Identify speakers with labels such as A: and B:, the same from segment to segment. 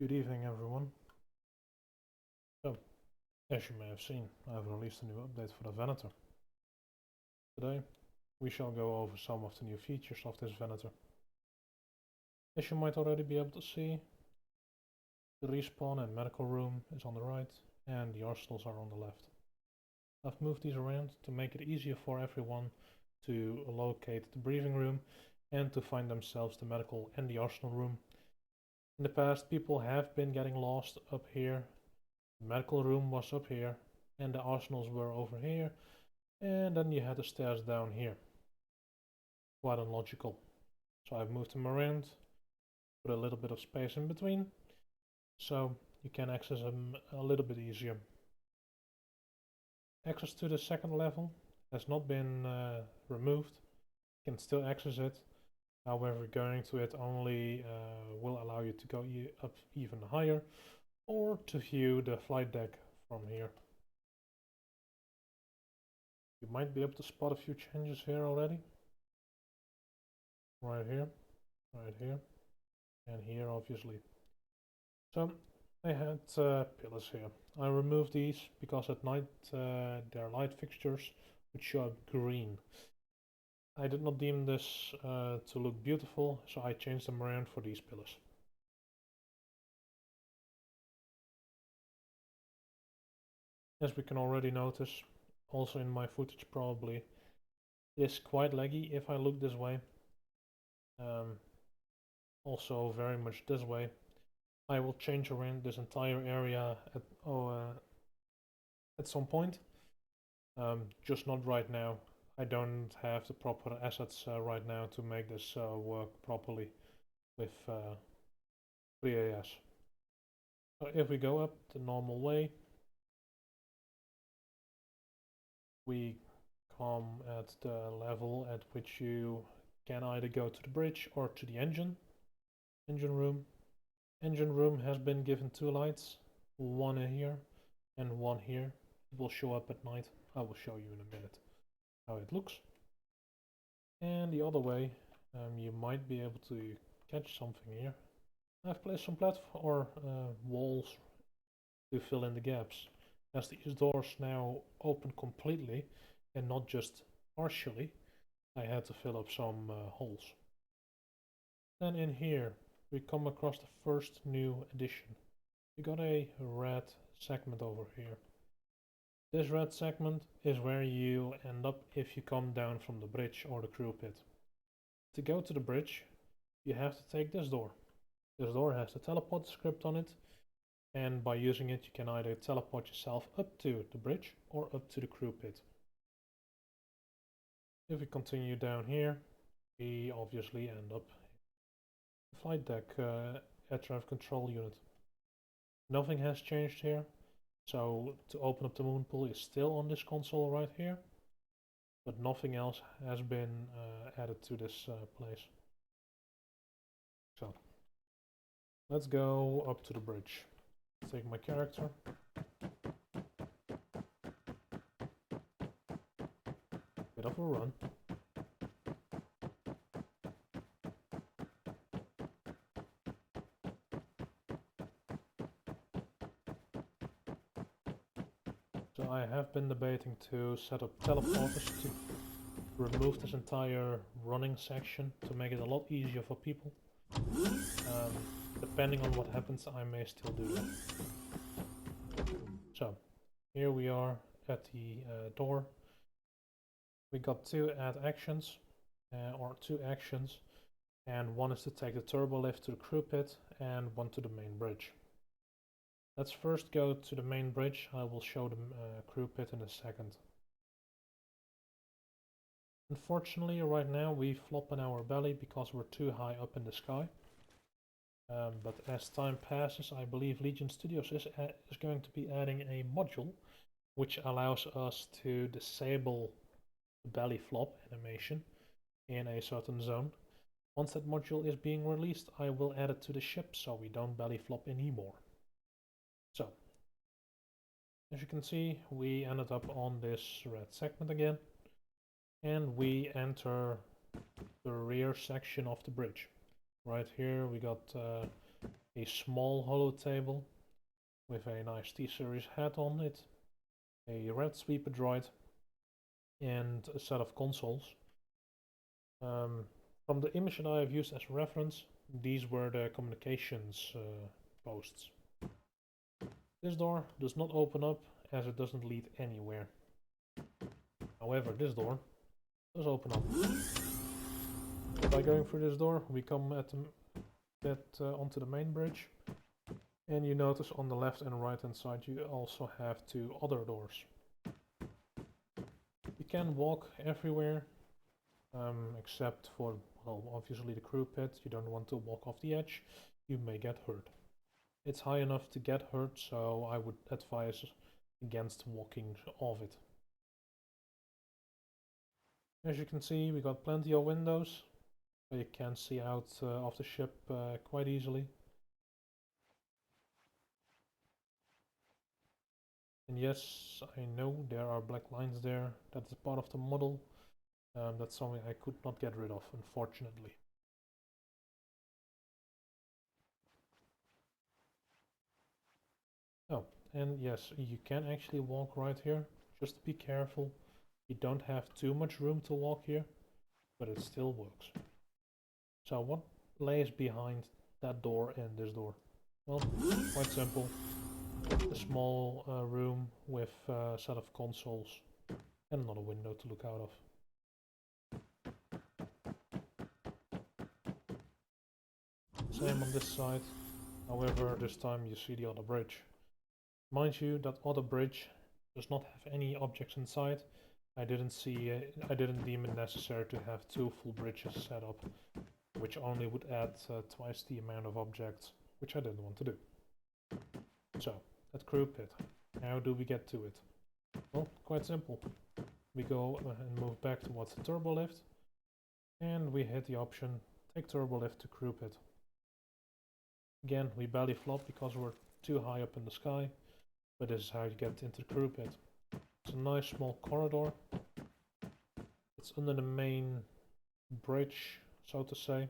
A: Good evening, everyone. So, as you may have seen, I have released a new update for the Venator. Today, we shall go over some of the new features of this Venator. As you might already be able to see, the respawn and medical room is on the right, and the arsenals are on the left. I've moved these around to make it easier for everyone to locate the briefing room and to find themselves the medical and the arsenal room. In the past, people have been getting lost up here. The medical room was up here, and the arsenals were over here, and then you had the stairs down here. Quite unlogical. So I've moved them around, put a little bit of space in between, so you can access them a little bit easier. Access to the second level has not been removed. You can still access it. However, going to it only will allow you to go up even higher, or to view the flight deck from here. You might be able to spot a few changes here already. Right here, and here obviously. So I had pillars here. I removed these because at night their light fixtures would show up green. I did not deem this to look beautiful, so I changed them around for these pillars. As we can already notice, also in my footage probably, it is quite laggy if I look this way. Also very much this way. I will change around this entire area at some point, just not right now. I don't have the proper assets right now to make this work properly with FreeAS. So if we go up the normal way, we come at the level at which you can either go to the bridge or to the engine room. Engine room has been given two lights, one here and one here. It will show up at night. I will show you in a minute how it looks. And the other way, you might be able to catch something here. I've placed some platform walls to fill in the gaps, as these doors now open completely and not just partially. I had to fill up some holes. Then in here we come across the first new addition. We got a red segment over here. This red segment is where you end up if you come down from the bridge or the crew pit. To go to the bridge, you have to take this door. This door has the teleport script on it, and by using it you can either teleport yourself up to the bridge or up to the crew pit. If we continue down here, we obviously end up in the flight deck air traffic control unit. Nothing has changed here, so to open up the moon pool is still on this console right here, but nothing else has been added to this place. So let's go up to the bridge. Take my character. Bit of a run. So I have been debating to set up teleporters to remove this entire running section to make it a lot easier for people. Depending on what happens, I may still do that. So here we are at the door. We got two actions, and one is to take the turbo lift to the crew pit and one to the main bridge. Let's first go to the main bridge. I will show the crew pit in a second. Unfortunately, right now we flop on our belly because we're too high up in the sky. But as time passes, I believe Legion Studios is going to be adding a module which allows us to disable the belly flop animation in a certain zone. Once that module is being released, I will add it to the ship so we don't belly flop anymore. So, as you can see, we ended up on this red segment again, and we enter the rear section of the bridge. Right here we got a small hollow table with a nice T-Series hat on it, a red sweeper droid, and a set of consoles. From the image that I have used as reference, these were the communications posts. This door does not open up as it doesn't lead anywhere. However, this door does open up. By going through this door, we come onto the main bridge, and you notice on the left and right hand side you also have two other doors. You can walk everywhere, except for, well, obviously the crew pit. You don't want to walk off the edge, you may get hurt. It's high enough to get hurt, so I would advise against walking off it. As you can see, we got plenty of windows, so you can see out of the ship quite easily. And yes, I know there are black lines there. That's a part of the model. That's something I could not get rid of, unfortunately. Oh, and yes, you can actually walk right here. Just be careful. You don't have too much room to walk here, but it still works. So what lays behind that door and this door? Well, quite simple. A small room with a set of consoles and another window to look out of. Same on this side, however this time you see the other bridge. Mind you, that other bridge does not have any objects inside. I didn't deem it necessary to have two full bridges set up, which only would add twice the amount of objects, which I didn't want to do. So, that crew pit, how do we get to it? Well, quite simple. We go and move back towards the turbo lift, and we hit the option, take turbo lift to crew pit. Again, we belly flop because we're too high up in the sky, but this is how you get into the crew pit. It's a nice small corridor. It's under the main bridge, so to say.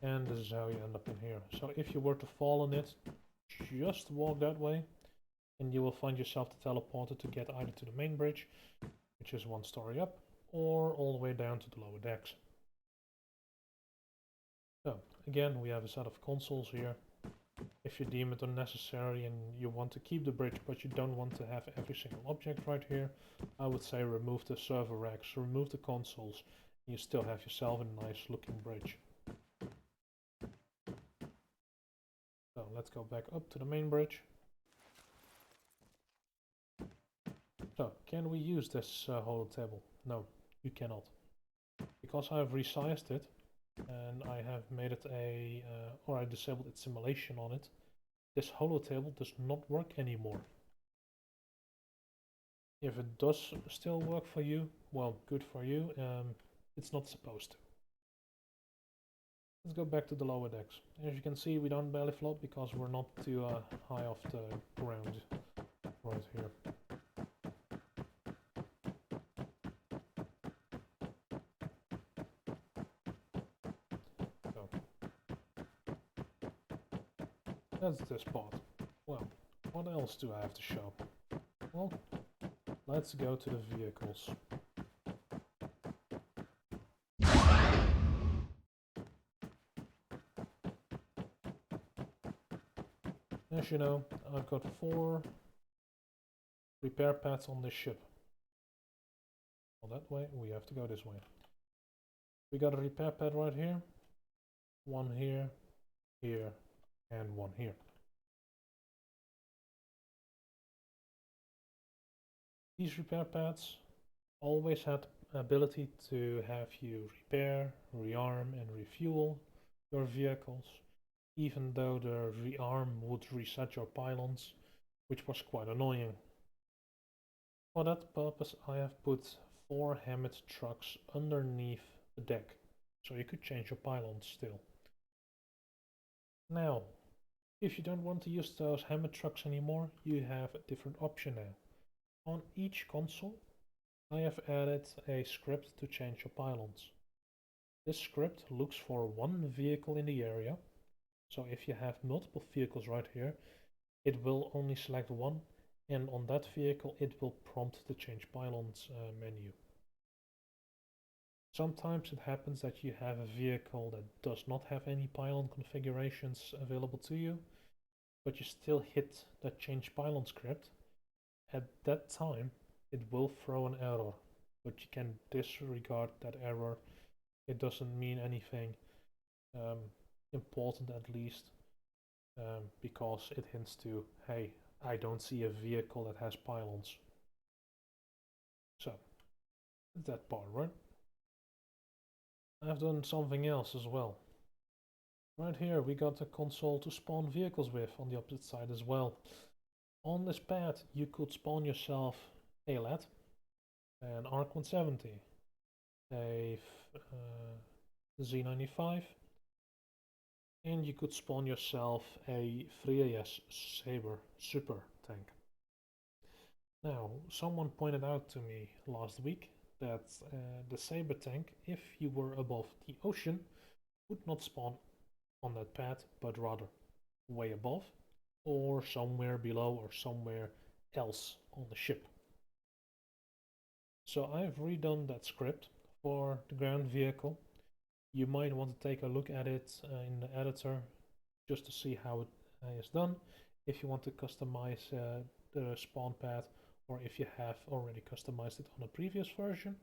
A: And this is how you end up in here. So if you were to fall on it, just walk that way, and you will find yourself teleported to get either to the main bridge, which is one story up, or all the way down to the lower decks. So, again, we have a set of consoles here. If you deem it unnecessary and you want to keep the bridge but you don't want to have every single object right here, I would say remove the server racks, remove the consoles, and you still have yourself a nice looking bridge. So let's go back up to the main bridge. So, can we use this hollow table? No, you cannot. Because I have resized it, and I have made it or I disabled its simulation on it, this hollow table does not work anymore. If it does still work for you, well, good for you, it's not supposed to. Let's go back to the lower decks. As you can see, we don't belly flop because we're not too high off the ground right here. That's this part. Well, what else do I have to show? Well, let's go to the vehicles. As you know, I've got 4 repair pads on this ship. Well, that way, we have to go this way. We got a repair pad right here, one here, here, and one here. These repair pads always had the ability to have you repair, rearm, and refuel your vehicles, even though the rearm would reset your pylons, which was quite annoying. For that purpose, I have put 4 Hammett trucks underneath the deck, so you could change your pylons still. Now, if you don't want to use those Hammett trucks anymore, you have a different option now. On each console, I have added a script to change your pylons. This script looks for one vehicle in the area, So if you have multiple vehicles right here, it will only select one, and on that vehicle it will prompt the change pylons menu. Sometimes it happens that you have a vehicle that does not have any pylon configurations available to you, but you still hit that change pylon script. At that time, it will throw an error, but you can disregard that error. It doesn't mean anything um, important, at least, because it hints to, hey, I don't see a vehicle that has pylons. So, that part, right? I've done something else as well. Right here we got a console to spawn vehicles with on the opposite side as well. On this pad you could spawn yourself a LED, an ARC 170, a Z95, and you could spawn yourself a 3AS Saber Super tank. Now, someone pointed out to me last week that the Saber tank, if you were above the ocean, would not spawn on that pad, but rather way above, or somewhere below, or somewhere else on the ship. So I've redone that script for the ground vehicle. You might want to take a look at it in the editor just to see how it is done. If you want to customize the spawn pad, or if you have already customized it on a previous version,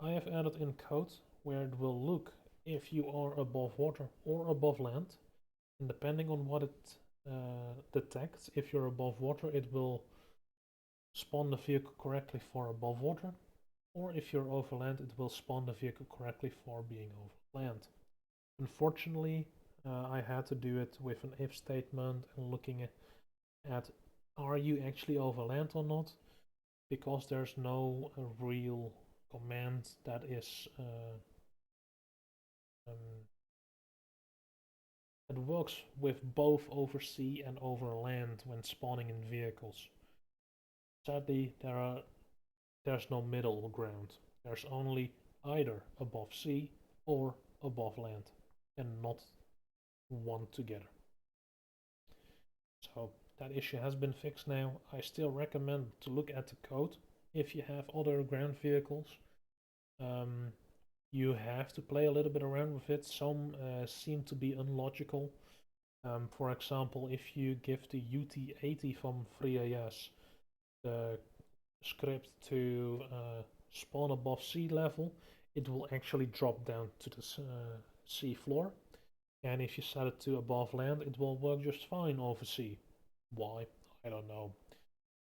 A: I have added in code where it will look if you are above water or above land, and depending on what it detects, if you're above water, it will spawn the vehicle correctly for above water, or if you're over land, it will spawn the vehicle correctly for being over land. Unfortunately, I had to do it with an if statement and looking at are you actually over land or not, because there's no real command that is that works with both over sea and over land when spawning in vehicles. Sadly, there's no middle ground. There's only either above sea or above land, and not one together. So that issue has been fixed now. I still recommend to look at the code if you have other ground vehicles. You have to play a little bit around with it. Some seem to be unlogical. For example, if you give the UT80 from FreeAS the script to spawn above sea level, it will actually drop down to the sea floor. And if you set it to above land, it will work just fine over sea. Why? I don't know.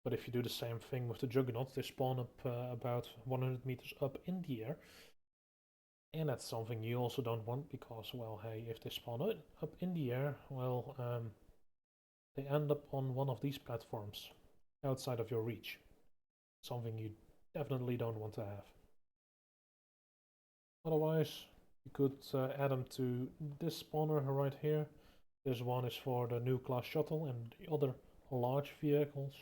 A: But if you do the same thing with the Juggernauts, they spawn up about 100 meters up in the air. And that's something you also don't want because, well, hey, if they spawn up in the air, well, they end up on one of these platforms outside of your reach. Something you definitely don't want to have. Otherwise, you could add them to this spawner right here. This one is for the new class shuttle and the other large vehicles,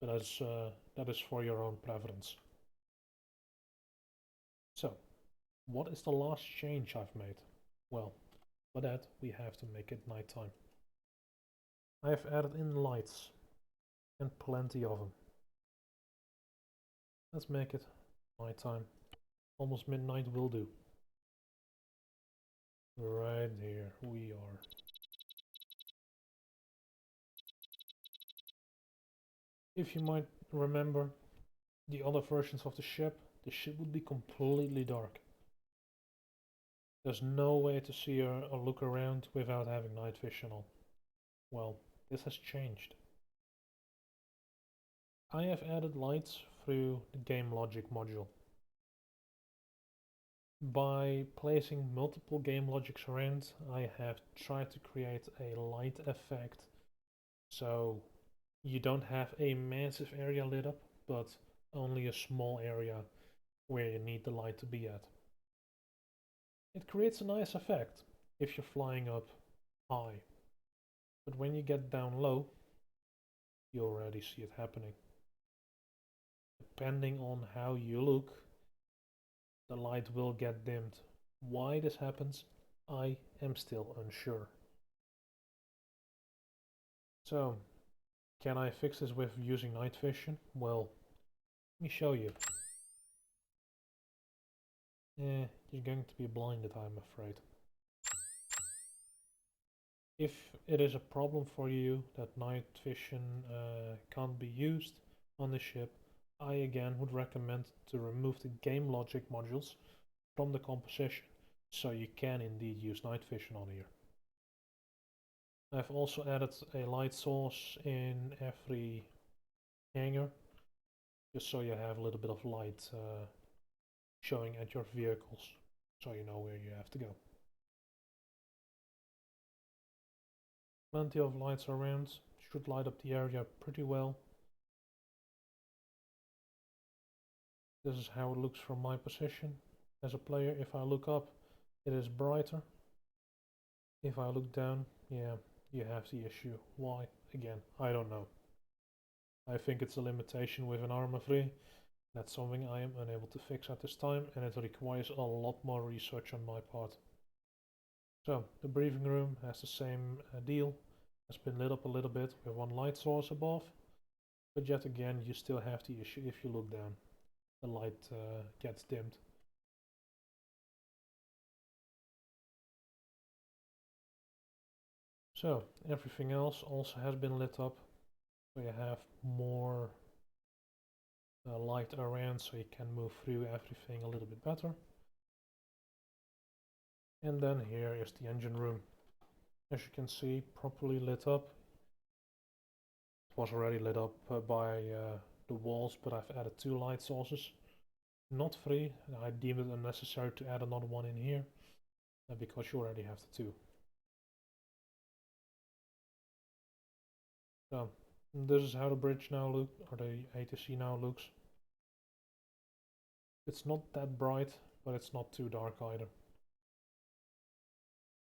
A: but that is for your own preference. So, what is the last change I've made? Well, for that we have to make it nighttime. I have added in lights, and plenty of them. Let's make it nighttime. Almost midnight will do. Right here we are. If you might remember the other versions of the ship would be completely dark. There's no way to see or look around without having night vision on. Well, this has changed. I have added lights through the game logic module. By placing multiple game logics around, I have tried to create a light effect, so you don't have a massive area lit up, but only a small area where you need the light to be at. It creates a nice effect if you're flying up high, but when you get down low, you already see it happening. Depending on how you look, the light will get dimmed. Why this happens, I am still unsure. So, can I fix this with using night vision? Well, let me show you. You're going to be blinded, I'm afraid. If it is a problem for you that night vision can't be used on the ship, I again would recommend to remove the game logic modules from the composition, so you can indeed use night vision on here. I've also added a light source in every hangar, just so you have a little bit of light showing at your vehicles, so you know where you have to go. Plenty of lights around, should light up the area pretty well. This is how it looks from my position as a player. If I look up, it is brighter. If I look down, yeah, you have the issue. Why? Again, I don't know. I think it's a limitation with an Arma 3. That's something I am unable to fix at this time, and it requires a lot more research on my part. So, the briefing room has the same deal. Has been lit up a little bit with one light source above, but yet again you still have the issue if you look down. The light gets dimmed. So, everything else also has been lit up, so you have more light around so you can move through everything a little bit better. And then here is the engine room. As you can see, properly lit up. It was already lit up by the walls, but I've added 2 light sources. Not 3, I deemed it unnecessary to add another one in here, because you already have the 2. So, this is how the bridge now looks, or the ATC now looks. It's not that bright, but it's not too dark either.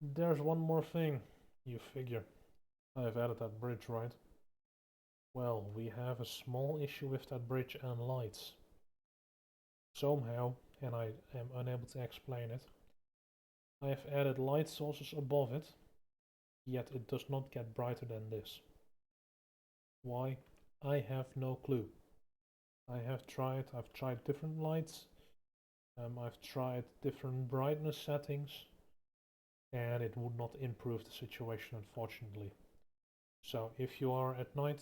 A: There's one more thing, you figure. I've added that bridge, right? Well, we have a small issue with that bridge and lights. Somehow, and I am unable to explain it, I have added light sources above it, yet it does not get brighter than this. Why? I have no clue. I've tried different lights, I've tried different brightness settings, and it would not improve the situation, unfortunately. So if you are at night,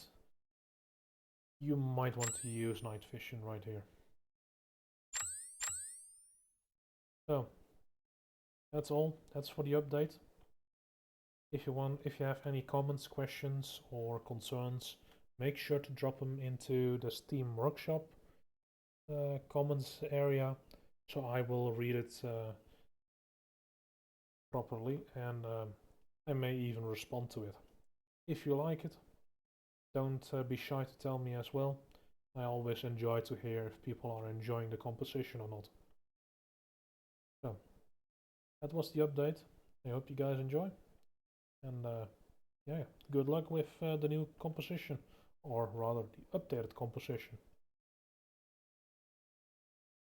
A: you might want to use night vision right here. So that's all. That's for the update. If you have any comments, questions, or concerns, make sure to drop them into the Steam Workshop comments area, so I will read it properly, and I may even respond to it. If you like it, don't be shy to tell me as well. I always enjoy to hear if people are enjoying the composition or not. So, that was the update. I hope you guys enjoy. And yeah, good luck with the new composition, or rather the updated composition.